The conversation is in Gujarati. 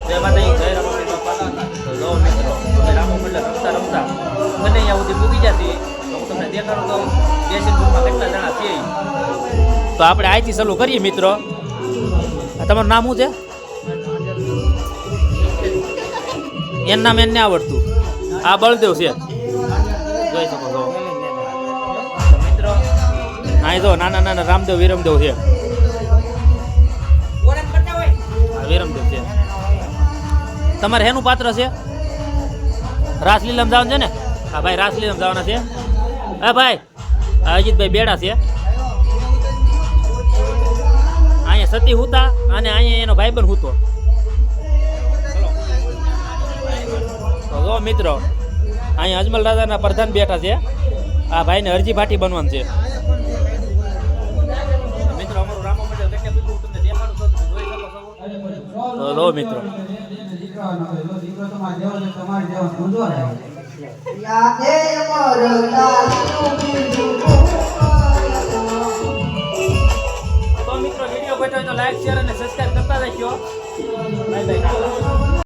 જય માતાજી, જય રામાપીર બાપાના. તો જો મિત્રો તમે રામો મંડળ રમતા રમતા મને અહીંયા સુધી પૂગી જતી તો હું તમને દેખાડું તો બેસીપુરમાં કેટલા જણા છે. તો આપણે અહીંથી ચાલુ કરીએ મિત્રો. તમારું નામ શું છે? એનું નામ એને આવડતું. આ બળદેવ છે, જોઈ શકો છો મિત્રો. અહીં જો નાના નાના રામદેવ વિરમદેવ છે. વિરમદેવ છે. તમારે હેનું પાત્ર છે? રાસલીલામાં જવાનું છે ને? હા ભાઈ, રાસલીલામાં જવાના છે. હા ભાઈ, અજીતભાઈ બેડા છે. અહીંયા સતી હુતા અને અહીંયા એનો ભાઈબંધ હુતો. તો જો મિત્રો અહીંયા અજમલ રાજાના પ્રધાન બેઠા છે. આ ભાઈને અરજી ભાટી બનવાનું છે. મિત્રો અમારું રામો મંડળ કેટલે બધું તમને દેખાડું તો તમે જોઈ શકો છો. તો લો મિત્રો તો મિત્રો વિડીયો ગમ્યો હોય તો લાઈક શેર અને સબસ્ક્રાઇબ કરતા રહેજો. Bye bye.